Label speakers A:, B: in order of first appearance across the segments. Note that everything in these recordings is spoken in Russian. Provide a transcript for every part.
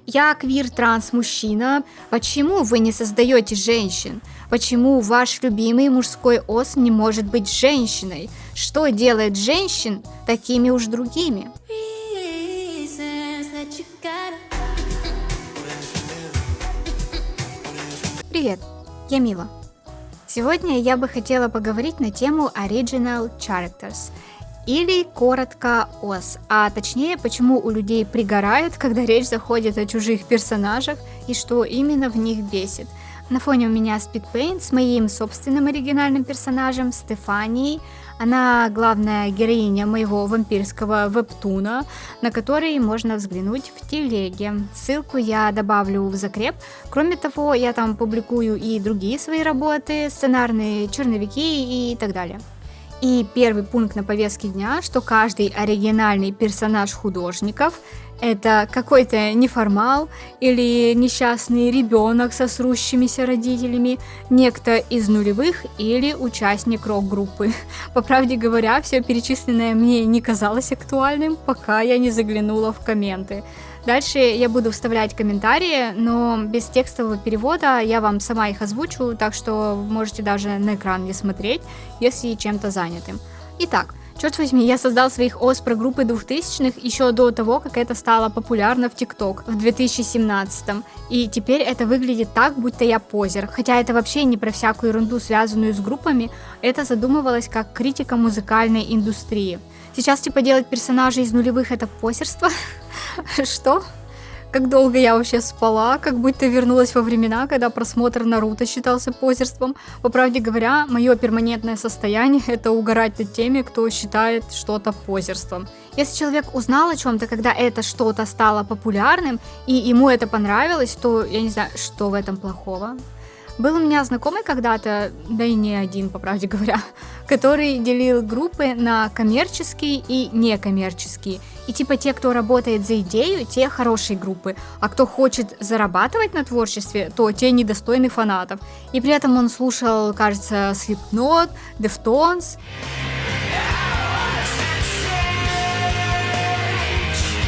A: Я квир-транс-мужчина. Почему вы не создаете женщин? Почему ваш любимый мужской ос не может быть женщиной? Что делает женщин такими уж другими? Привет, я Мила. Сегодня я бы хотела поговорить на тему Original Characters, или коротко ОС, а точнее, почему у людей пригорает, когда речь заходит о чужих персонажах и что именно в них бесит. На фоне у меня Speedpaint с моим собственным оригинальным персонажем Стефанией. Она главная героиня моего вампирского вебтуна, на который можно взглянуть в телеге. Ссылку я добавлю в закреп. Кроме того, я там публикую и другие свои работы, сценарные черновики и так далее. И первый пункт на повестке дня, что каждый оригинальный персонаж художников — это какой-то неформал или несчастный ребенок со срущимися родителями, некто из нулевых или участник рок-группы. По правде говоря, все перечисленное мне не казалось актуальным, пока я не заглянула в комменты. Дальше я буду вставлять комментарии, но без текстового перевода я вам сама их озвучу, так что можете даже на экран не смотреть, если чем-то заняты. Итак, черт возьми, я создал своих ос про группы 2000-х еще до того, как это стало популярно в ТикТок в 2017-м. И теперь это выглядит так, будто я позер. Хотя это вообще не про всякую ерунду, связанную с группами, это задумывалось как критика музыкальной индустрии. Сейчас типа делать персонажей из нулевых — это позерство? Что? Как долго я вообще спала, как будто вернулась во времена, когда просмотр Наруто считался позерством. По правде говоря, мое перманентное состояние — это угорать над теми, кто считает что-то позерством. Если человек узнал о чем-то, когда это что-то стало популярным, и ему это понравилось, то я не знаю, что в этом плохого. Был у меня знакомый когда-то, да и не один, по правде говоря, который делил группы на коммерческие и некоммерческие. И типа те, кто работает за идею, те хорошие группы, а кто хочет зарабатывать на творчестве, то те недостойны фанатов. И при этом он слушал, кажется, Slipknot, Deftones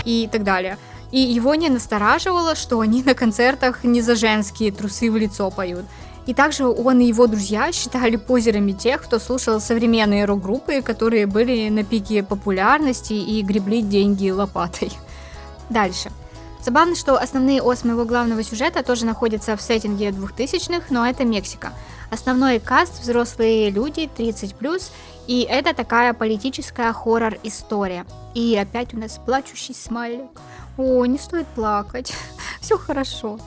A: и так далее. И его не настораживало, что они на концертах не за женские трусы в лицо поют. И также он и его друзья считали позерами тех, кто слушал современные рок-группы, которые были на пике популярности и гребли деньги лопатой. Дальше. Забавно, что основные ос моего главного сюжета тоже находятся в сеттинге 2000-х, но это Мексика. Основной каст — взрослые люди, 30+, и это такая политическая хоррор-история. И опять у нас плачущий смайлик. О, не стоит плакать, все хорошо.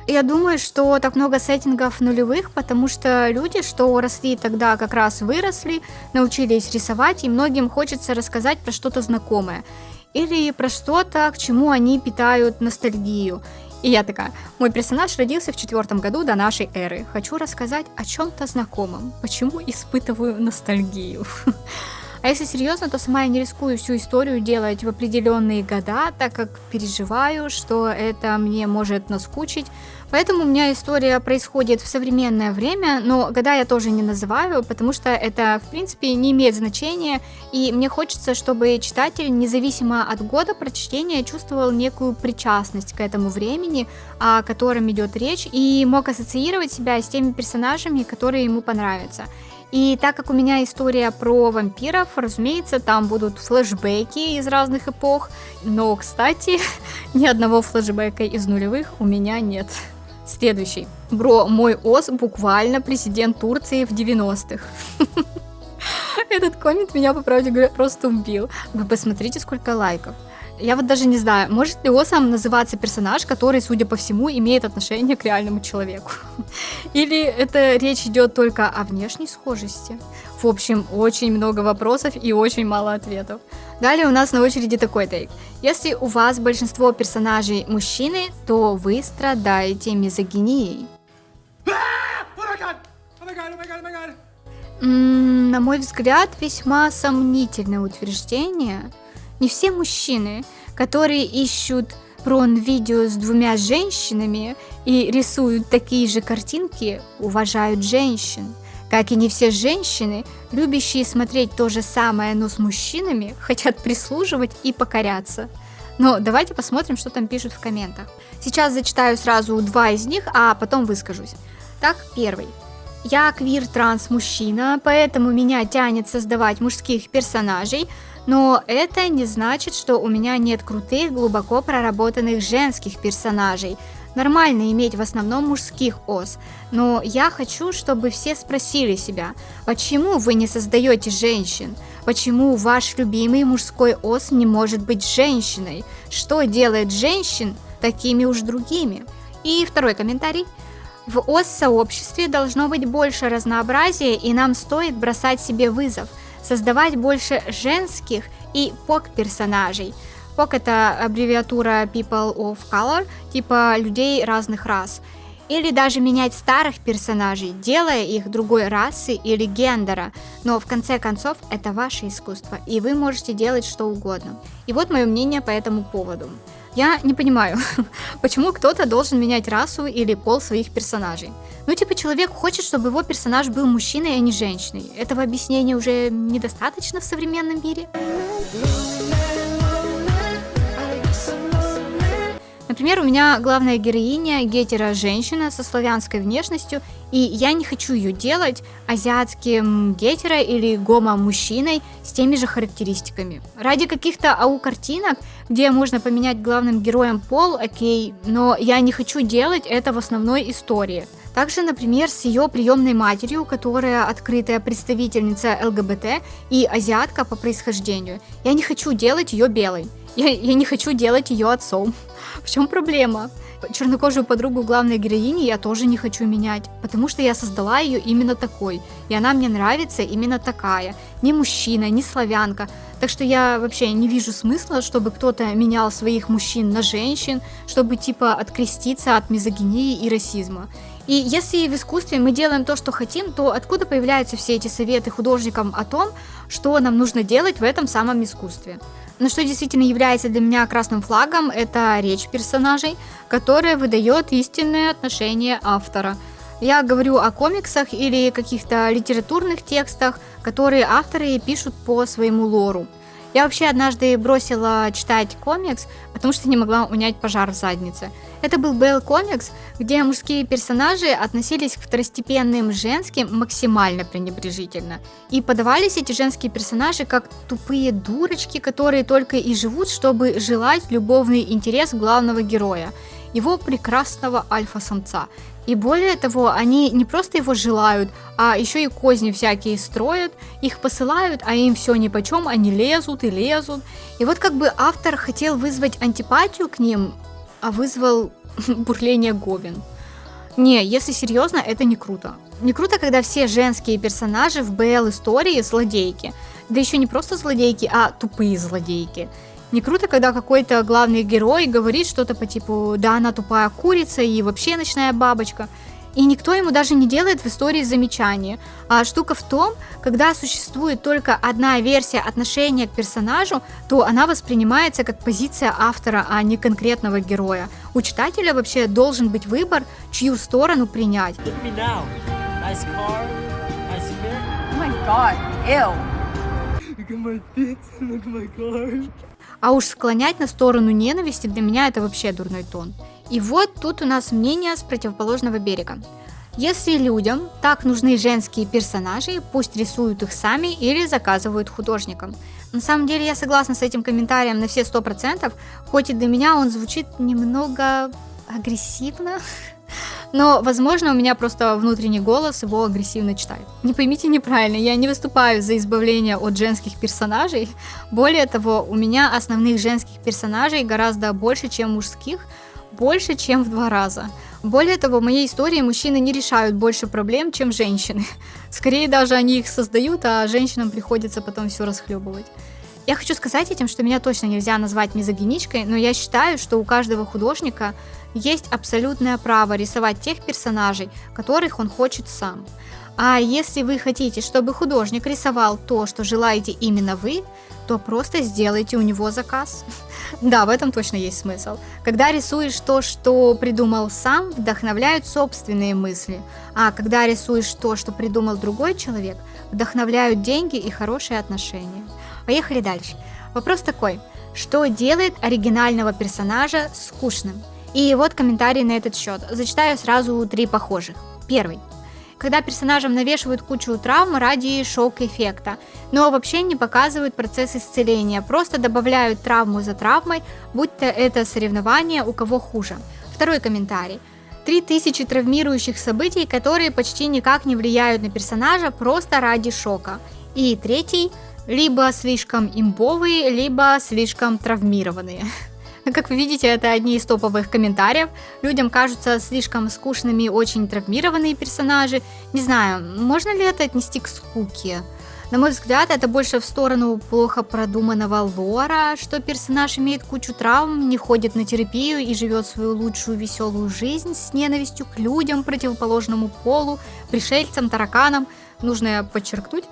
A: Я думаю, что так много сеттингов нулевых, потому что люди, что росли тогда, как раз выросли, научились рисовать, и многим хочется рассказать про что-то знакомое. Или про что-то, к чему они питают ностальгию. И я такая: мой персонаж родился в 4 году до нашей эры. Хочу рассказать о чем-то знакомом. Почему испытываю ностальгию? А если серьезно, то сама я не рискую всю историю делать в определенные года, так как переживаю, что это мне может наскучить. Поэтому у меня история происходит в современное время, но года я тоже не называю, потому что это, в принципе, не имеет значения, и мне хочется, чтобы читатель, независимо от года прочтения, чувствовал некую причастность к этому времени, о котором идет речь, и мог ассоциировать себя с теми персонажами, которые ему понравятся. И так как у меня история про вампиров, разумеется, там будут флешбеки из разных эпох, но, кстати, ни одного флешбека из нулевых у меня нет. Следующий. Бро, мой ос буквально президент Турции в 90-х. Этот коммент меня, по правде говоря, просто убил. Вы посмотрите, сколько лайков. Я вот даже не знаю, может ли осом называться персонаж, который, судя по всему, имеет отношение к реальному человеку. Или это речь идет только о внешней схожести. В общем, очень много вопросов и очень мало ответов. Далее у нас на очереди такой тейк. Если у вас большинство персонажей мужчины, то вы страдаете мизогинией. На мой взгляд, весьма сомнительное утверждение. Не все мужчины, которые ищут прон-видео с 2 женщинами и рисуют такие же картинки, уважают женщин. Как и не все женщины, любящие смотреть то же самое, но с мужчинами, хотят прислуживать и покоряться. Но давайте посмотрим, что там пишут в комментах. Сейчас зачитаю сразу 2 из них, а потом выскажусь. Так, первый. Я квир-транс-мужчина, поэтому меня тянет создавать мужских персонажей, но это не значит, что у меня нет крутых, глубоко проработанных женских персонажей. Нормально иметь в основном мужских ос, но я хочу, чтобы все спросили себя, почему вы не создаете женщин? Почему ваш любимый мужской ос не может быть женщиной? Что делает женщин такими уж другими? И второй комментарий. В ос-сообществе должно быть больше разнообразия, и нам стоит бросать себе вызов, создавать больше женских и POC-персонажей. POC — это аббревиатура People of Color, типа людей разных рас. Или даже менять старых персонажей, делая их другой расы или гендера. Но в конце концов это ваше искусство, и вы можете делать что угодно. И вот мое мнение по этому поводу. Я не понимаю, почему кто-то должен менять расу или пол своих персонажей. Ну, типа, человек хочет, чтобы его персонаж был мужчиной, а не женщиной. Этого объяснения уже недостаточно в современном мире. Например, у меня главная героиня гетеро-женщина со славянской внешностью, и я не хочу ее делать азиатским гетеро- или гомо-мужчиной с теми же характеристиками. Ради каких-то ау-картинок, где можно поменять главным героем пол, окей, но я не хочу делать это в основной истории. Также, например, с ее приемной матерью, которая открытая представительница ЛГБТ и азиатка по происхождению. Я не хочу делать ее белой. Я не хочу делать ее отцом. В чем проблема? Чернокожую подругу главной героини я тоже не хочу менять, потому что я создала ее именно такой, и она мне нравится именно такая, не мужчина, не славянка. Так что я вообще не вижу смысла, чтобы кто-то менял своих мужчин на женщин, чтобы типа откреститься от мизогинии и расизма. И если в искусстве мы делаем то, что хотим, то откуда появляются все эти советы художникам о том, что нам нужно делать в этом самом искусстве? Но что действительно является для меня красным флагом, это речь персонажей, которая выдает истинное отношение автора. Я говорю о комиксах или каких-то литературных текстах, которые авторы пишут по своему лору. Я вообще однажды бросила читать комикс, потому что не могла унять пожар в заднице. Это был Бэл комикс, где мужские персонажи относились к второстепенным женским максимально пренебрежительно. И подавались эти женские персонажи как тупые дурочки, которые только и живут, чтобы желать любовный интерес главного героя, его прекрасного альфа-самца. И более того, они не просто его желают, а еще и козни всякие строят, их посылают, а им все нипочем, они лезут и лезут. И вот как бы автор хотел вызвать антипатию к ним, а вызвал бурление говен. Не, если серьезно, это не круто. Не круто, когда все женские персонажи в БЛ-истории злодейки. Да еще не просто злодейки, а тупые злодейки. Не круто, когда какой-то главный герой говорит что-то по типу «да, она тупая курица» и вообще ночная бабочка. И никто ему даже не делает в истории замечания. А штука в том, когда существует только одна версия отношения к персонажу, то она воспринимается как позиция автора, а не конкретного героя. У читателя вообще должен быть выбор, чью сторону принять. А уж склонять на сторону ненависти для меня это вообще дурной тон. И вот тут у нас мнение с противоположного берега. Если людям так нужны женские персонажи, пусть рисуют их сами или заказывают художникам. На самом деле я согласна с этим комментарием на все 100%, хоть и для меня он звучит немного агрессивно. Но, возможно, у меня просто внутренний голос его агрессивно читает. Не поймите неправильно, я не выступаю за избавление от женских персонажей. Более того, у меня основных женских персонажей гораздо больше, чем мужских, больше, чем в 2 раза. Более того, в моей истории мужчины не решают больше проблем, чем женщины. Скорее даже они их создают, а женщинам приходится потом все расхлебывать. Я хочу сказать этим, что меня точно нельзя назвать мизогиничкой, но я считаю, что у каждого художника есть абсолютное право рисовать тех персонажей, которых он хочет сам. А если вы хотите, чтобы художник рисовал то, что желаете именно вы, то просто сделайте у него заказ. Да, в этом точно есть смысл. Когда рисуешь то, что придумал сам, вдохновляют собственные мысли. А когда рисуешь то, что придумал другой человек, вдохновляют деньги и хорошие отношения. Поехали дальше. Вопрос такой. Что делает оригинального персонажа скучным? И вот комментарий на этот счет. Зачитаю сразу 3 похожих. Первый. Когда персонажам навешивают кучу травм ради шок-эффекта, но вообще не показывают процесс исцеления, просто добавляют травму за травмой, будь то это соревнование, у кого хуже. Второй комментарий. 3000 травмирующих событий, которые почти никак не влияют на персонажа, просто ради шока. И третий. Либо слишком имбовые, либо слишком травмированные. Как вы видите, это одни из топовых комментариев. Людям кажутся слишком скучными очень травмированные персонажи. Не знаю, можно ли это отнести к скуке? На мой взгляд, это больше в сторону плохо продуманного лора, что персонаж имеет кучу травм, не ходит на терапию и живет свою лучшую веселую жизнь с ненавистью к людям, противоположному полу, пришельцам, тараканам. Нужно подчеркнуть.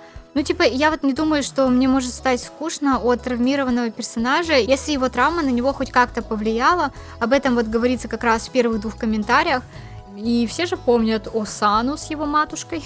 A: Я вот не думаю, что мне может стать скучно от травмированного персонажа, если его травма на него хоть как-то повлияла. Об этом вот говорится как раз в первых 2 комментариях. И все же помнят Осану с его матушкой.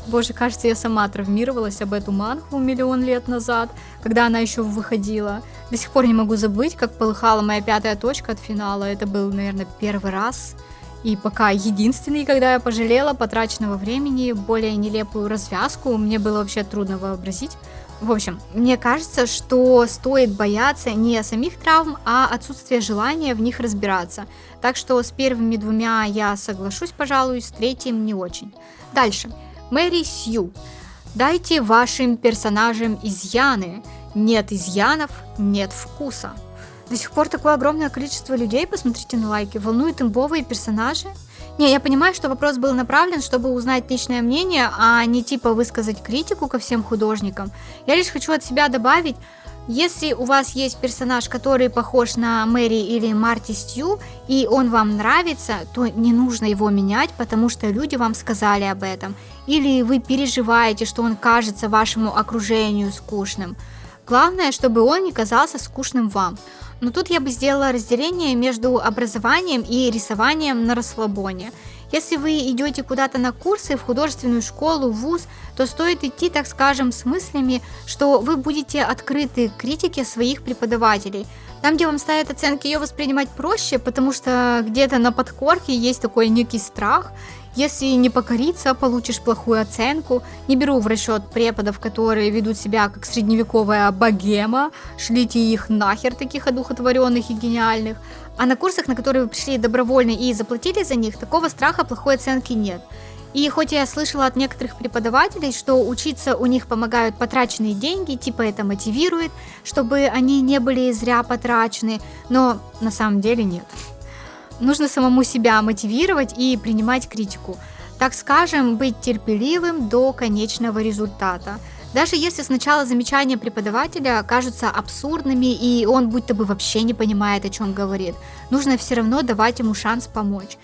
A: Боже, кажется, я сама травмировалась об эту мангу миллион лет назад, когда она еще выходила. До сих пор не могу забыть, как полыхала моя 5-я точка от финала. Это был, наверное, первый раз. И пока единственный, когда я пожалела потраченного времени, более нелепую развязку, мне было вообще трудно вообразить. В общем, мне кажется, что стоит бояться не самих травм, а отсутствия желания в них разбираться. Так что с первыми 2 я соглашусь, пожалуй, с 3-м не очень. Дальше. Мэри Сью. Дайте вашим персонажам изъяны. Нет изъянов, нет вкуса. До сих пор такое огромное количество людей, посмотрите на лайки, волнуют имбовые персонажи? Не, я понимаю, что вопрос был направлен, чтобы узнать личное мнение, а не высказать критику ко всем художникам. Я лишь хочу от себя добавить, если у вас есть персонаж, который похож на Мэри или Марти Сью, и он вам нравится, то не нужно его менять, потому что люди вам сказали об этом. Или вы переживаете, что он кажется вашему окружению скучным. Главное, чтобы он не казался скучным вам. Но тут я бы сделала разделение между образованием и рисованием на расслабоне. Если вы идете куда-то на курсы, в художественную школу, в вуз, то стоит идти, так скажем, с мыслями, что вы будете открыты к критике своих преподавателей. Там, где вам ставят оценки, ее воспринимать проще, потому что где-то на подкорке есть такой некий страх. Если не покориться, получишь плохую оценку. Не беру в расчет преподов, которые ведут себя как средневековая богема. Шлите их нахер, таких одухотворенных и гениальных. А на курсах, на которые вы пришли добровольно и заплатили за них, такого страха плохой оценки нет. И хоть я слышала от некоторых преподавателей, что учиться у них помогают потраченные деньги, это мотивирует, чтобы они не были зря потрачены, но на самом деле нет. Нужно самому себя мотивировать и принимать критику. Так скажем, быть терпеливым до конечного результата. Даже если сначала замечания преподавателя кажутся абсурдными, и он будто бы вообще не понимает, о чем говорит, нужно все равно давать ему шанс помочь.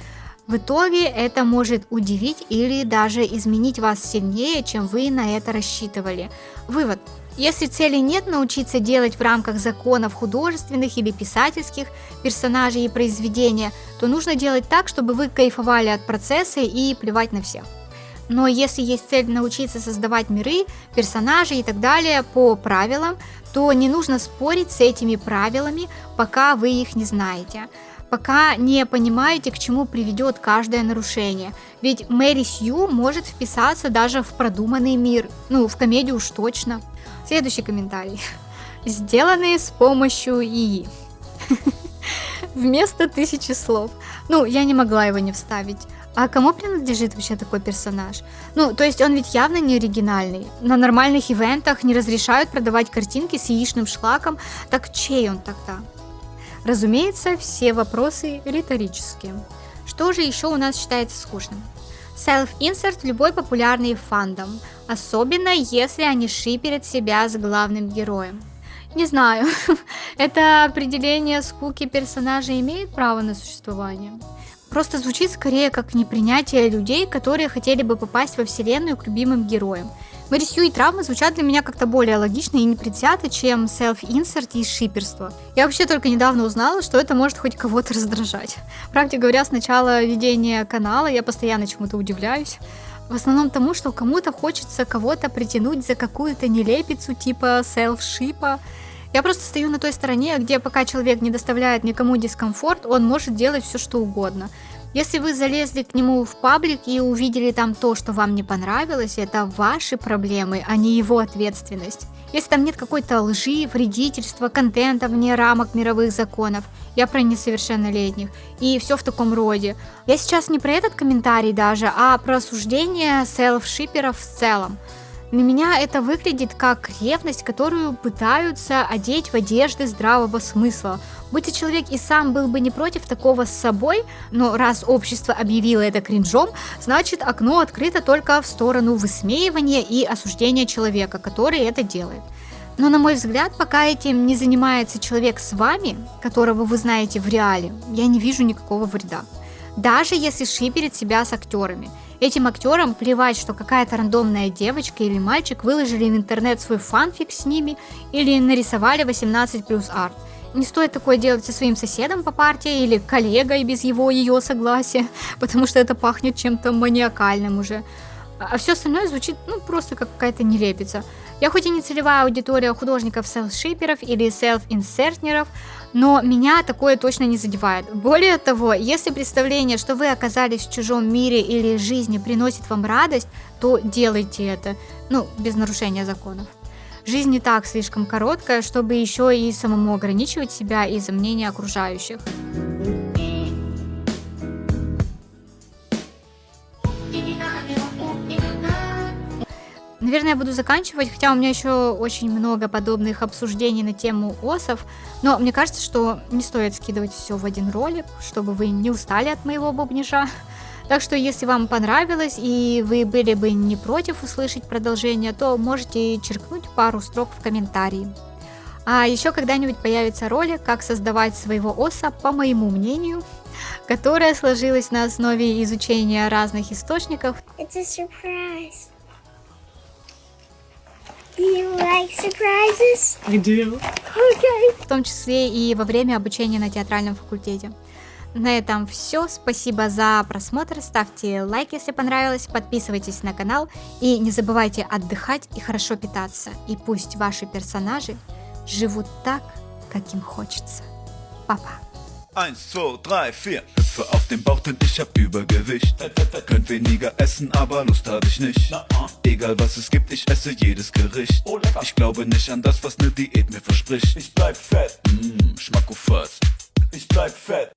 A: В итоге это может удивить или даже изменить вас сильнее, чем вы на это рассчитывали. Вывод. Если цели нет научиться делать в рамках законов художественных или писательских персонажей и произведения, то нужно делать так, чтобы вы кайфовали от процесса и плевать на всех. Но если есть цель научиться создавать миры, персонажей и так далее по правилам, то не нужно спорить с этими правилами, пока вы их не знаете. Пока не понимаете, к чему приведет каждое нарушение. Ведь Мэри Сью может вписаться даже в продуманный мир. В комедию уж точно. Следующий комментарий. Сделанные с помощью ИИ. Вместо 1000 слов. Я не могла его не вставить. А кому принадлежит вообще такой персонаж? То есть он ведь явно не оригинальный. На нормальных ивентах не разрешают продавать картинки с яичным шлаком. Так чей он тогда? Разумеется, все вопросы риторические. Что же еще у нас считается скучным? Self-insert в любой популярный фандом, особенно если они шиперят себя с главным героем. Не знаю, это определение скуки персонажа имеет право на существование? Просто звучит скорее как непринятие людей, которые хотели бы попасть во вселенную к любимым героям. Мэри Сью и травмы звучат для меня как-то более логично и непредвзято, чем self-insert и шиперство. Я вообще только недавно узнала, что это может хоть кого-то раздражать. Правде говоря, с начала ведения канала я постоянно чему-то удивляюсь. В основном тому, что кому-то хочется кого-то притянуть за какую-то нелепицу типа селф-шипа. Я просто стою на той стороне, где пока человек не доставляет никому дискомфорт, он может делать все, что угодно. Если вы залезли к нему в паблик и увидели там то, что вам не понравилось, это ваши проблемы, а не его ответственность. Если там нет какой-то лжи, вредительства, контента вне рамок мировых законов, я про несовершеннолетних, и все в таком роде. Я сейчас не про этот комментарий даже, а про осуждение селф-шиперов в целом. На меня это выглядит как ревность, которую пытаются одеть в одежды здравого смысла. Будь человек и сам был бы не против такого с собой, но раз общество объявило это кринжом, значит окно открыто только в сторону высмеивания и осуждения человека, который это делает. Но на мой взгляд, пока этим не занимается человек с вами, которого вы знаете в реале, я не вижу никакого вреда. Даже если шиперит себя с актерами. Этим актерам плевать, что какая-то рандомная девочка или мальчик выложили в интернет свой фанфик с ними или нарисовали 18+ арт. Не стоит такое делать со своим соседом по партии или коллегой без его-ее согласия, потому что это пахнет чем-то маниакальным уже. А все остальное звучит, просто как какая-то нелепица. Я хоть и не целевая аудитория художников селф-шиперов или селф-инсертнеров, но меня такое точно не задевает. Более того, если представление, что вы оказались в чужом мире или жизни, приносит вам радость, то делайте это, без нарушения законов. Жизнь не так слишком короткая, чтобы еще и самому ограничивать себя из-за мнения окружающих. Наверное, я буду заканчивать, хотя у меня еще очень много подобных обсуждений на тему осов, но мне кажется, что не стоит скидывать все в один ролик, чтобы вы не устали от моего бубнижа. Так что, если вам понравилось и вы были бы не против услышать продолжение, то можете черкнуть пару строк в комментарии. А еще когда-нибудь появится ролик, как создавать своего оса, по моему мнению, которая сложилась на основе изучения разных источников.
B: It's a surprise. Do you like surprises?
C: I do.
B: Okay.
A: В том числе и во время обучения на театральном факультете. На этом все. Спасибо за просмотр. Ставьте лайк, если понравилось. Подписывайтесь на канал. И не забывайте отдыхать и хорошо питаться. И пусть ваши персонажи живут так, как им хочется. Папа.
D: 1, 2, 3, 4. Hüpfe auf den Bauch, denn ich hab Übergewicht. Könnt weniger essen, aber Lust hab ich nicht. Egal was es gibt, ich esse jedes Gericht. Ich glaube nicht an das, was ne Diät mir verspricht. Ich bleib fett. Schmacko first. Ich bleib fett.